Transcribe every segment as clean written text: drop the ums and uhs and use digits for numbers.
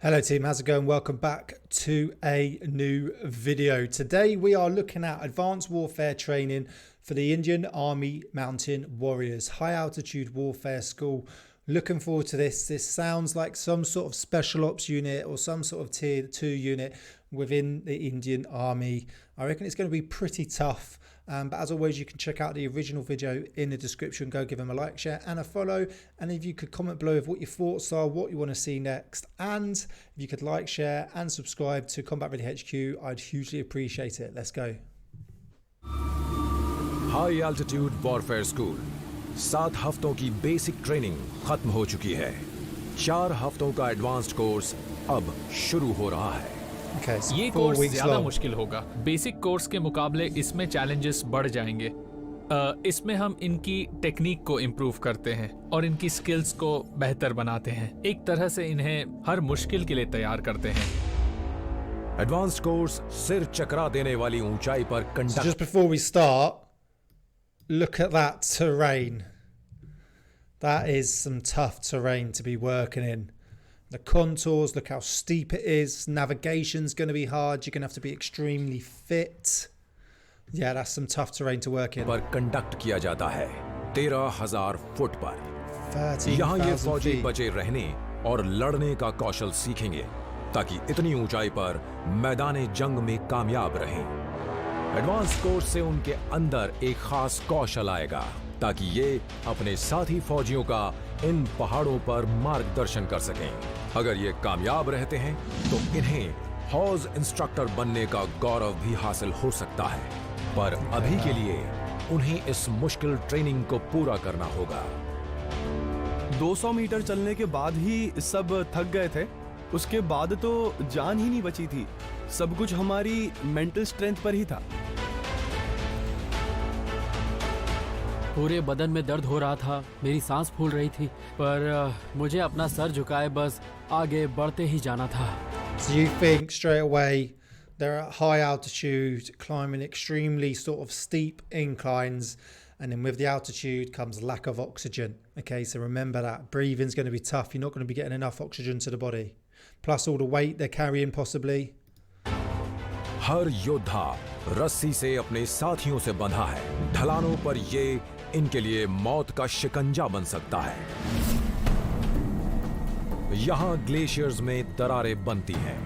Hello team, how's it going? Welcome back to a new video. Today we are looking at advanced warfare training for the Indian Army Mountain Warriors, high altitude warfare school. Looking forward to this. This sounds like some sort of special ops unit or some sort of tier 2 unit within the Indian Army. I reckon it's going to be pretty tough. But as always, you can check out the original video in the description. Go give them a like, share and a follow. And if you could comment below of what your thoughts are, what you want to see next. And if you could like, share and subscribe to Combat Ready HQ, I'd hugely appreciate it. Let's go. High Altitude Warfare School 7 हफ्तों की basic training खत्म हो चुकी है। 4 हफ्तों का advanced course अब शुरू हो रहा है। ये कोर्स ज्यादा मुश्किल होगा। बेसिक कोर्स के मुकाबले इसमें चैलेंजेस बढ़ जाएंगे। इसमें हम इनकी टेक्निक को इम्प्रूव करते हैं और इनकी स्किल्स को बेहतर बनाते हैं। एक तरह से इन्हें हर मुश्किल के लिए तैयार करते हैं। एडवांस्ड कोर्स सिर चकरा देने वाली ऊंचाई पर conduct. Just before we start, look at that terrain. That is some tough terrain to be working in. The contours, look how steep it is. Navigation's going to be hard. You're going to have to be extremely fit. Yeah, that's some tough terrain to work in. पर conduct किया जाता है 13,000 foot पर। यहाँ ये फौजी बचे रहने और लड़ने का कौशल सीखेंगे ताकि इतनी ऊंचाई पर मैदान जंग में कामयाब रहें। एडवांस कोर्स से उनके अंदर एक खास कौशल आएगा ताकि ये अपने साथी फौजियों का इन पहाड़ों पर मार्गदर्शन कर सकें। अगर ये कामयाब रहते हैं तो इन्हें हौज इंस्ट्रक्टर बनने का गौरव भी हासिल हो सकता है, पर अभी के लिए उन्हें इस मुश्किल ट्रेनिंग को पूरा करना होगा। 200 मीटर चलने के बाद ही सब थक गए थे। उसके बाद तो जान ही नहीं बची थी। सब कुछ हमारी मेंटल स्ट्रेंथ पर ही था। पूरे बदन में दर्द हो रहा था, मेरी सांस फूल रही थी, पर मुझे अपना सर झुकाए बस आगे बढ़ते ही जाना था। So you think straight away they're at high altitude, climbing extremely sort of steep inclines, and then with the altitude comes lack of oxygen. Okay, so remember that breathing's going to be tough. You're not going to be getting enough oxygen to the body, plus all the weight they're carrying possibly. हर योद्धा रस्सी से अपने साथियों से बंधा है। ढलानों पर ये इनके लिए मौत का शिकंजा बन सकता है। यहाँ ग्लेशियर्स में दरारें बनती हैं,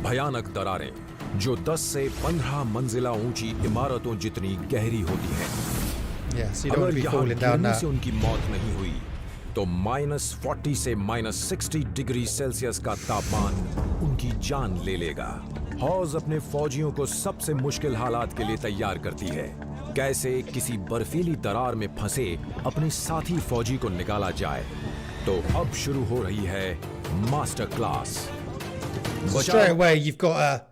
भयानक दरारें जो 10 से 15 मंजिला ऊंची इमारतों जितनी गहरी होती हैं। अगर यहाँ गिरने से उनकी मौत नहीं हुई तो -40 से -60 डिग्री सेल्सियस का तापमान उनकी जान ले लेगा। हौज अपने फौजियों को सबसे मुश्किल हालात के लिए तैयार करती है। कैसे किसी बर्फीली दरार में फंसे अपने साथी फौजी को निकाला जाए। तो अब शुरू हो रही है master class. Straight away you've got to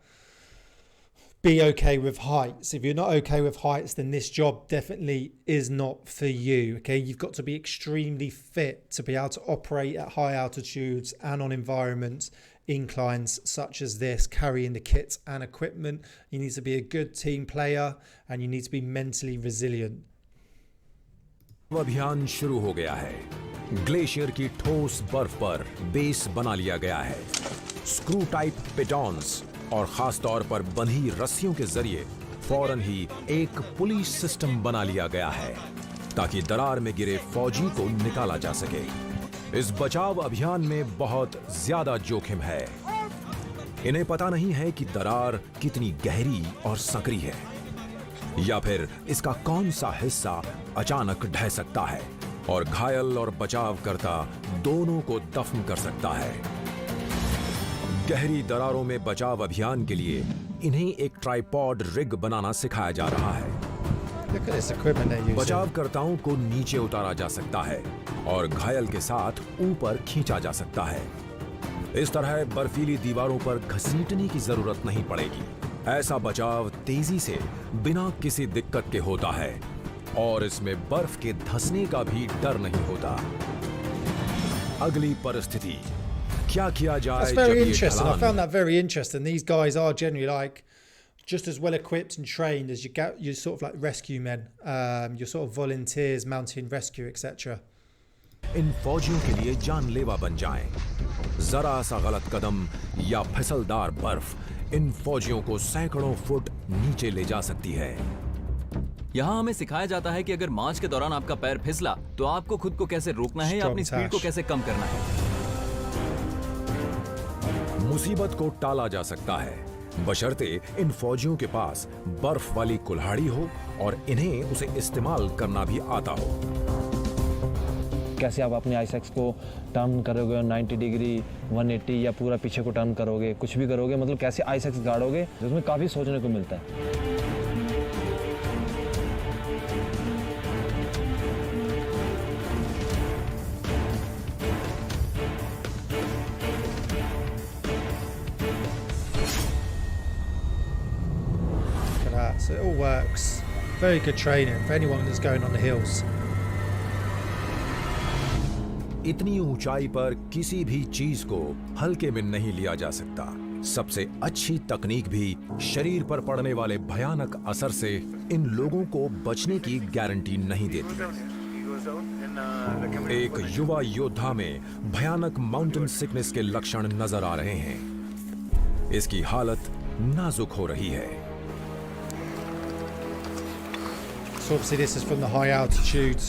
be okay with heights. If you're not okay with heights, then this job definitely is not for you. Okay, you've got to be extremely fit to be able to operate at high altitudes and on environments, inclines such as this, carrying the kit and equipment. You need to be a good team player and you need to be mentally resilient. अभियान शुरू हो गया है। Glacier की ठोस बर्फ पर base बना लिया गया है। स्क्रू टाइप पिटॉन्स और खास तौर पर बंधी रस्सियों के जरिए फौरन ही एक पुलिस सिस्टम बना लिया गया है ताकि दरार में गिरे फौजी को निकाला जा सके। इस बचाव अभियान में बहुत ज्यादा जोखिम है। इन्हें पता नहीं है कि दरार कितनी गहरी और संकरी है या फिर इसका कौन सा हिस्सा अचानक ढह सकता है और घायल और बचावकर्ता दोनों को दफन कर सकता है। गहरी दरारों में बचाव अभियान के लिए इन्हें एक ट्राइपॉड रिग बनाना सिखाया जा रहा है। बचावकर्ताओं को नीचे उतारा जा सकता है और घायल के साथ ऊपर खींचा जा सकता है। इस तरह बर्फीली दीवारों पर घसीटने की जरूरत नहीं पड़ेगी। ऐसा बचाव तेजी से बिना किसी दिक्कत के होता है और इसमें बर्फ के धंसने का भी डर नहीं होता। अगली परिस्थिति क्या किया जाए? That's very interesting. I found that very interesting. These guys are generally like just as well equipped and trained as you sort of like rescue men, your sort of volunteers, mountain rescue, etc. इन फौजियों के लिए जानलेवा बन जाएं। जरा सा गलत कदम या फिसलदार बर्फ इन फौजियों को सैकड़ों फुट नीचे ले जा सकती है। यहाँ हमें सिखाया जाता है कि अगर मार्च के दौरान आपका पैर फिसला तो आपको खुद को कैसे रोकना है या अपनी स्पीड को कैसे कम करना है। मुसीबत को टाला जा सकता है बशर्ते इन फौजियों के पास बर्फ वाली कुल्हाड़ी हो और इन्हें उसे इस्तेमाल करना भी आता हो। कैसे आप अपने आईसेक्स को टर्न करोगे 90 डिग्री 180 या पूरा पीछे को टर्न करोगे, कुछ भी करोगे, मतलब कैसे आईसेक्स गाड़ोगे, जिसमें काफ़ी सोचने को मिलता है। So it all works. Very good training for anyone that's going on the hills. इतनी ऊंचाई पर किसी भी चीज को हल्के में नहीं लिया जा सकता। सबसे अच्छी तकनीक भी शरीर पर पड़ने वाले भयानक असर से इन लोगों को बचने की गारंटी नहीं देती। एक युवा योद्धा में भयानक माउंटेन सिकनेस के लक्षण नजर आ रहे हैं। इसकी हालत नाजुक हो रही है। So obviously this is from the high altitude.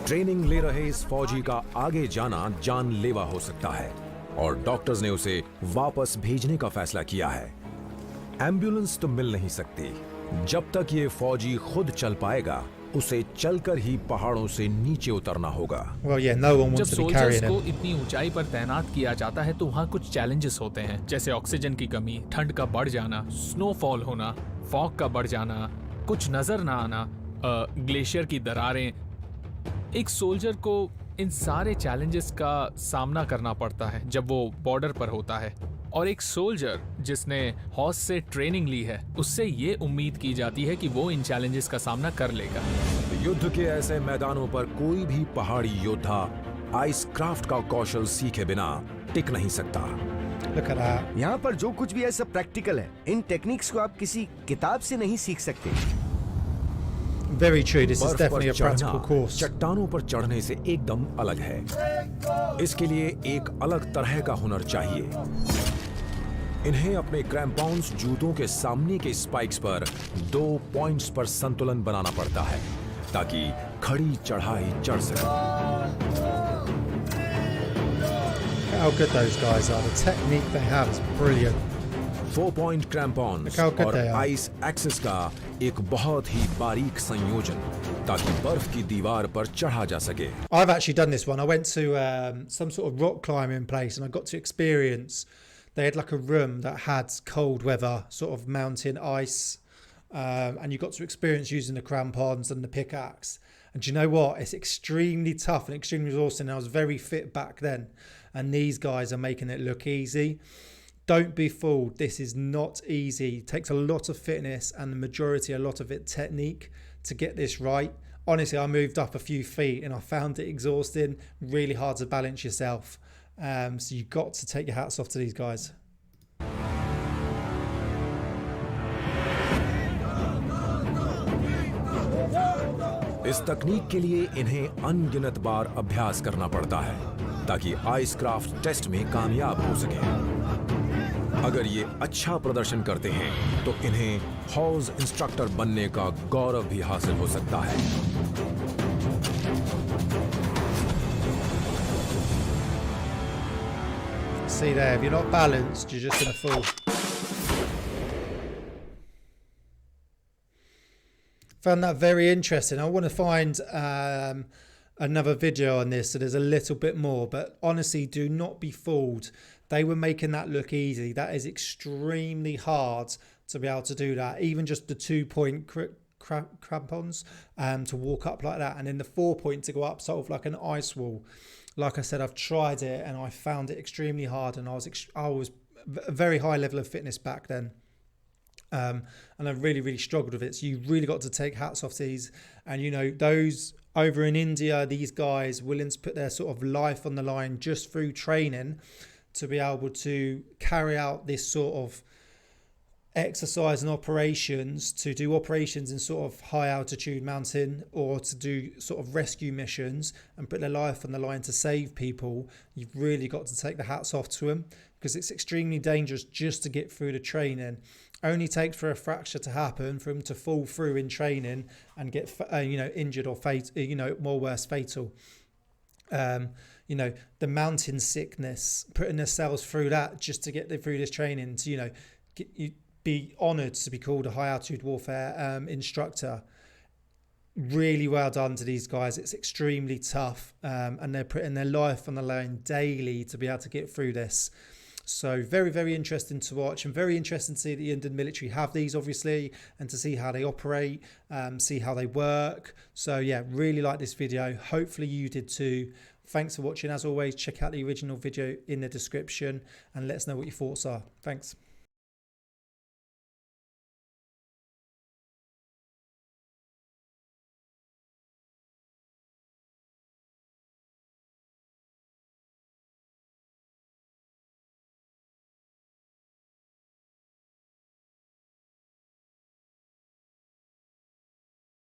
Training ले रहे इस फौजी का आगे जाना जानलेवा हो सकता है और डॉक्टर्स ने उसे वापस भेजने का फैसला किया है। एम्बुलेंस तो मिल नहीं सकती। जब तक ये फौजी खुद चल पाएगा उसे चलकर ही पहाड़ों से नीचे उतरना होगा। Well, yeah, no one जब wants to be soldiers carrying को him. इतनी ऊंचाई पर तैनात किया जाता है तो वहाँ कुछ चैलेंजेस होते हैं, जैसे ऑक्सीजन की कमी, ठंड का बढ़ जाना, स्नोफॉल होना, फॉग का बढ़ जाना, कुछ नजर ना आना, ग्लेशियर की दरारें। एक सोल्जर को इन सारे चैलेंजेस का सामना करना पड़ता है जब वो बॉर्डर पर होता है। और एक सोल्जर जिसने हॉर्स से ट्रेनिंग ली है उससे ये उम्मीद की जाती है कि वो इन चैलेंजेस का सामना कर लेगा। युद्ध के ऐसे मैदानों पर कोई भी पहाड़ी योद्धा आइस क्राफ्ट का कौशल सीखे बिना टिक नहीं सकता। Look at that. यहाँ पर जो कुछ भी है सब प्रैक्टिकल है। इन टेक्निक्स को आप किसी किताब से नहीं सीख सकते। Very true. This is बर्फ पर definitely a practical चढ़ना course. चट्टानों पर चढ़ने से एकदम अलग है। इसके लिए एक अलग तरह का हुनर चाहिए। इन्हें अपने क्रैम्पॉन्स जूतों के सामने के स्पाइक्स पर 2 पॉइंट्स पर संतुलन बनाना पड़ता है ताकि खड़ी चढ़ाई चढ़ सके। How good those guys are. The technique they have is brilliant. 4 point crampons Look how good और they are. आइस एक्सिस का एक बहुत ही बारीक संयोजन ताकि बर्फ की दीवार पर चढ़ा जा सके। I've actually done this one. I went to some sort of rock climbing place and I got to experience. They had like a room that had cold weather, sort of mountain ice, and you got to experience using the crampons and the pickaxe. And do you know what? It's extremely tough and extremely exhausting. I was very fit back then, and these guys are making it look easy. Don't be fooled. This is not easy. It takes a lot of fitness and the majority, a lot of it technique to get this right. Honestly, I moved up a few feet and I found it exhausting, really hard to balance yourself. So you've got to take your hats off to these guys. इस तकनीक के लिए इन्हें अनगिनत बार अभ्यास करना पड़ता है ताकि आइस क्राफ्ट टेस्ट में कामयाब हो सके। अगर ये अच्छा प्रदर्शन करते हैं तो इन्हें हॉर्स इंस्ट्रक्टर बनने का गौरव भी हासिल हो सकता है। See there, if you're not balanced, you're just going to fall. Found that very interesting. I want to find another video on this so there's a little bit more, but honestly, do not be fooled. They were making that look easy. That is extremely hard to be able to do that. Even just the 2-point crampons to walk up like that, and then the 4-point to go up sort of like an ice wall. Like I said, I've tried it and I found it extremely hard, and I was a very high level of fitness back then. And I really struggled with it. So you really got to take hats off to these. And you know, those over in India, these guys willing to put their sort of life on the line just through training to be able to carry out this sort of exercise and operations, to do operations in sort of high altitude mountain, or to do sort of rescue missions and put their life on the line to save people, you've really got to take the hats off to them, because it's extremely dangerous just to get through the training. Only takes for a fracture to happen for them to fall through in training and get injured or more worse, fatal. The mountain sickness, putting themselves through that just to get through this training, to be honoured to be called a high altitude warfare instructor. Really well done to these guys. It's extremely tough, and they're putting their life on the line daily to be able to get through this. So very, very interesting to watch, and very interesting to see the Indian military have these, obviously, and to see how they operate, see how they work. So yeah, really like this video. Hopefully you did too. Thanks for watching. As always, check out the original video in the description and let us know what your thoughts are. Thanks.